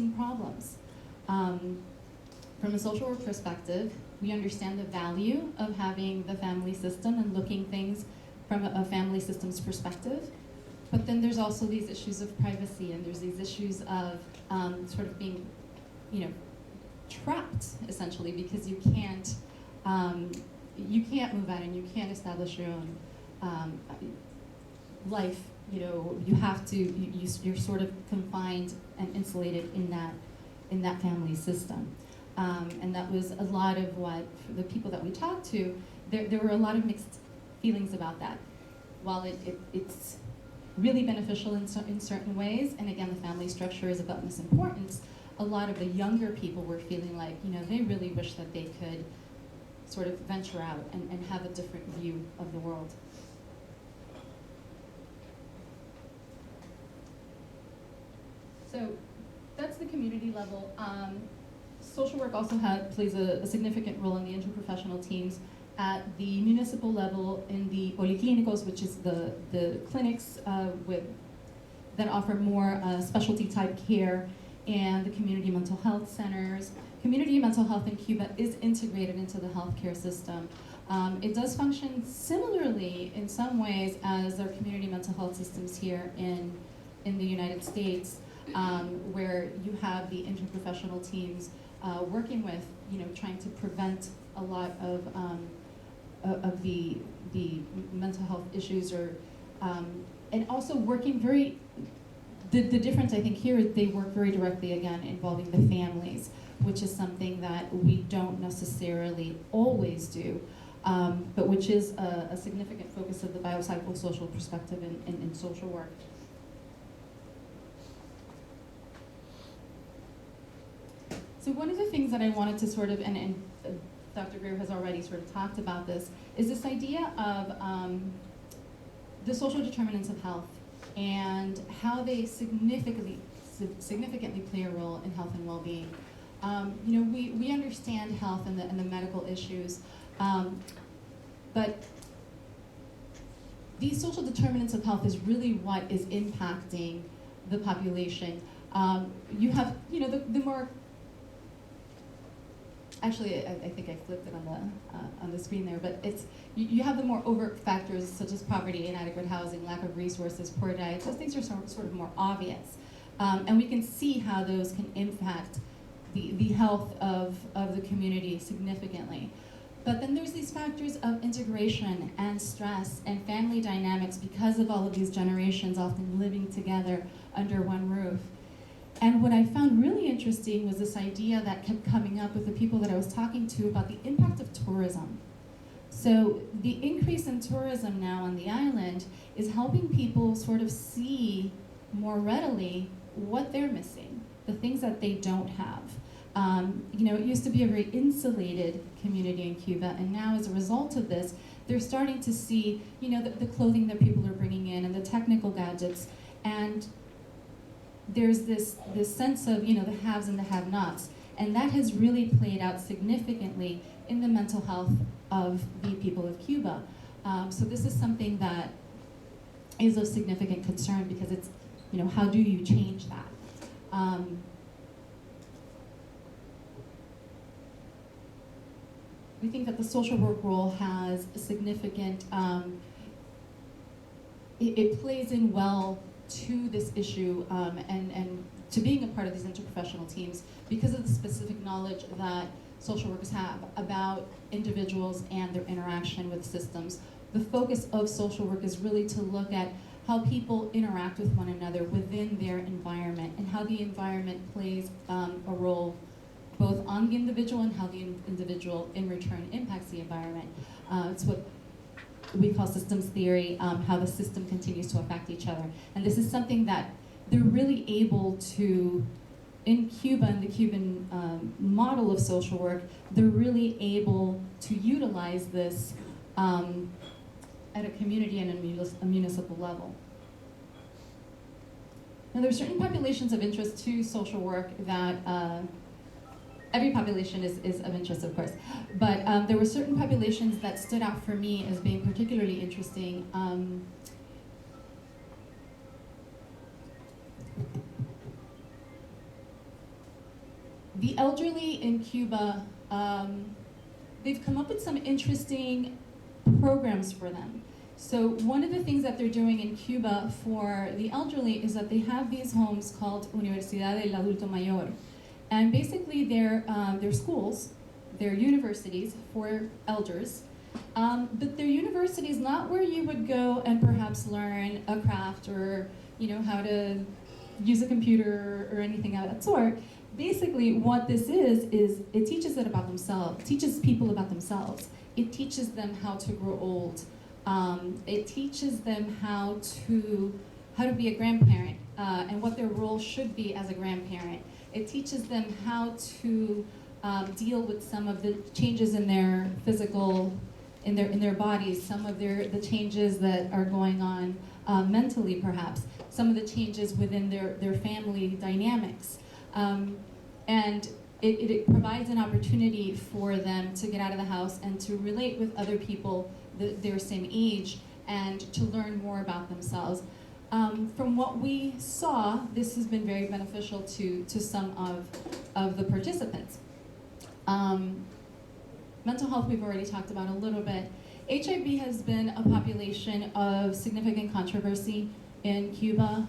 existing problems. From a social work perspective, we understand the value of having the family system and looking things from a family system's perspective. But then there's also these issues of privacy, and there's these issues of sort of being, trapped essentially, because you can't move out and you can't establish your own life. You have to. You're sort of confined and insulated in that family system. And that was a lot of what, for the people that we talked to, there were a lot of mixed feelings about that. While it's really beneficial in certain ways, and again, the family structure is of utmost importance, a lot of the younger people were feeling like, they really wish that they could sort of venture out and have a different view of the world. So that's the community level. Social work also plays a significant role in the interprofessional teams at the municipal level in the policlínicos, which is the clinics that offer more specialty type care, and the community mental health centers. Community mental health in Cuba is integrated into the healthcare system. It does function similarly in some ways as our community mental health systems here in the United States, where you have the interprofessional teams working with, trying to prevent a lot of the mental health issues, and also working the difference I think here is they work very directly, again, involving the families, which is something that we don't necessarily always do, but which is a significant focus of the biopsychosocial perspective in social work. So one of the things that I wanted to sort of, and Dr. Greer has already sort of talked about this, is this idea of the social determinants of health and how they significantly play a role in health and well-being. We understand health and the medical issues, but these social determinants of health is really what is impacting the population. You have, the more. Actually, I think I flipped it on the screen there, but you have the more overt factors such as poverty, inadequate housing, lack of resources, poor diet. Those things are sort of more obvious, and we can see how those can impact the health of the community significantly. But then there's these factors of integration and stress and family dynamics because of all of these generations often living together under one roof. And what I found really interesting was this idea that kept coming up with the people that I was talking to about the impact of tourism. So the increase in tourism now on the island is helping people sort of see more readily what they're missing, the things that they don't have. It used to be a very insulated community in Cuba, and now as a result of this, they're starting to see, the clothing that people are bringing in and the technical gadgets, and there's this sense of, the haves and the have-nots, and that has really played out significantly in the mental health of the people of Cuba. So this is something that is of significant concern because it's, how do you change that? We think that the social work role has a significant, it plays in well to this issue and to being a part of these interprofessional teams because of the specific knowledge that social workers have about individuals and their interaction with systems. The focus of social work is really to look at how people interact with one another within their environment and how the environment plays a role both on the individual and how the individual in return impacts the environment. It's what we call systems theory, how the system continues to affect each other. And this is something that they're really able to, in Cuba, in the Cuban model of social work, they're really able to utilize this at a community and a municipal level. Now, there are certain populations of interest to social work that every population is of interest, of course, but there were certain populations that stood out for me as being particularly interesting. The elderly in Cuba, they've come up with some interesting programs for them. So one of the things that they're doing in Cuba for the elderly is that they have these homes called Universidad del Adulto Mayor. And basically they're schools, they're universities for elders, but they're universities not where you would go and perhaps learn a craft or how to use a computer or anything of that sort. Basically what this is it teaches it about themselves, teaches people about themselves. It teaches them how to grow old. It teaches them how to be a grandparent and what their role should be as a grandparent. It teaches them how to deal with some of the changes in their physical, in their bodies, some of the changes that are going on mentally perhaps, some of the changes within their family dynamics. And it provides an opportunity for them to get out of the house and to relate with other people their same age and to learn more about themselves. From what we saw, this has been very beneficial to some of the participants. Mental health we've already talked about a little bit. HIV has been a population of significant controversy in Cuba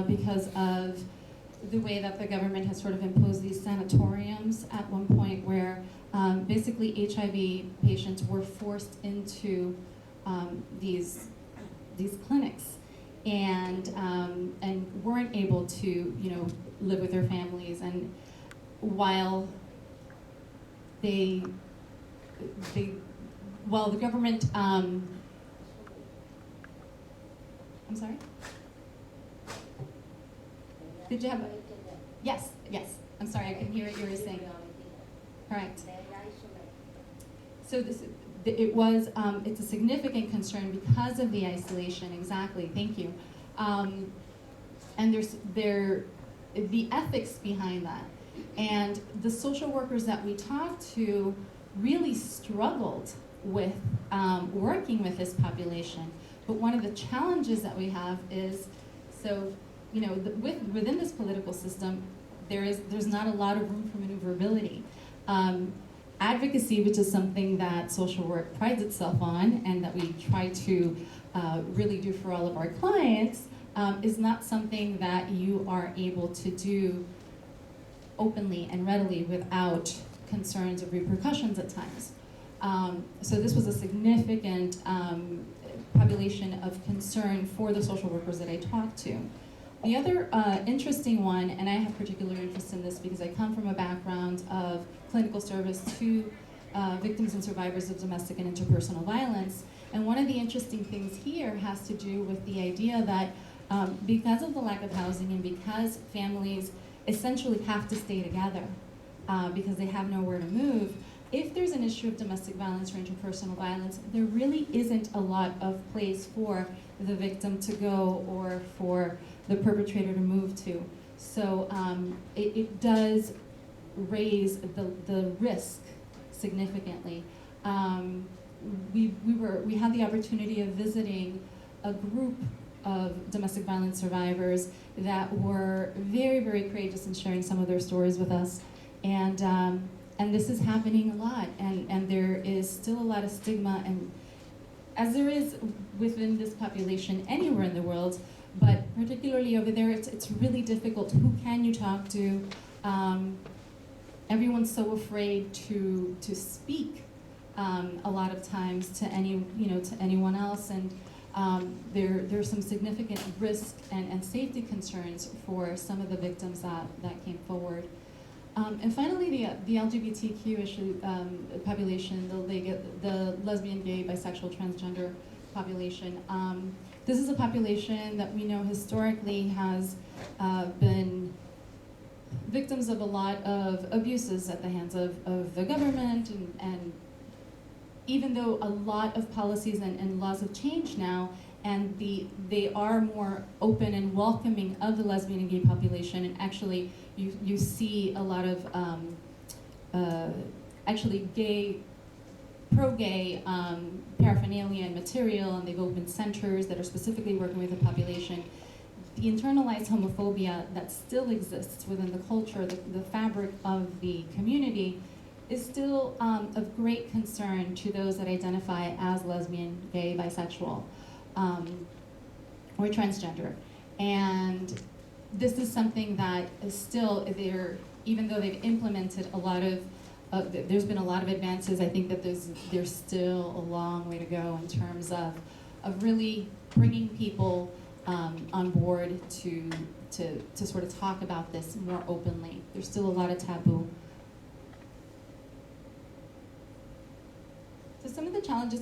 because of the way that the government has sort of imposed these sanatoriums at one point where basically HIV patients were forced into these clinics and weren't able to live with their families. And while the government I'm sorry? Did you have a, yes, I'm sorry, I couldn't hear what you were saying. Correct. So it's a significant concern because of the isolation, exactly, thank you. And there's the ethics behind that. And the social workers that we talked to really struggled with working with this population. But one of the challenges that we have is, within this political system, there's not a lot of room for maneuverability. Advocacy, which is something that social work prides itself on and that we try to really do for all of our clients, is not something that you are able to do openly and readily without concerns of repercussions at times. So this was a significant population of concern for the social workers that I talked to. The other interesting one, and I have particular interest in this because I come from a background of clinical service to victims and survivors of domestic and interpersonal violence, and one of the interesting things here has to do with the idea that because of the lack of housing and because families essentially have to stay together because they have nowhere to move, if there's an issue of domestic violence or interpersonal violence, there really isn't a lot of place for the victim to go or for the perpetrator to move to. So it does raise the risk significantly. We had the opportunity of visiting a group of domestic violence survivors that were very, very courageous in sharing some of their stories with us. And this is happening a lot, and there is still a lot of stigma, and as there is within this population anywhere in the world, but particularly over there, it's really difficult. Who can you talk to? Everyone's so afraid to speak a lot of times to anyone else, and there's some significant risk and safety concerns for some of the victims that came forward. And finally, the LGBTQ issue population, the lesbian, gay, bisexual, transgender population. This is a population that we know historically has been victims of a lot of abuses at the hands of the government, and even though a lot of policies and laws have changed now, and they are more open and welcoming of the lesbian and gay population, and actually you see a lot of actually pro-gay paraphernalia and material, and they've opened centers that are specifically working with the population. the internalized homophobia that still exists within the culture, the fabric of the community, is still of great concern to those that identify as lesbian, gay, bisexual, or transgender. And this is something that is still there, even though they've implemented a lot of, there's been a lot of advances, I think that there's still a long way to go in terms of really bringing people on board to sort of talk about this more openly. There's still a lot of taboo. So some of the challenges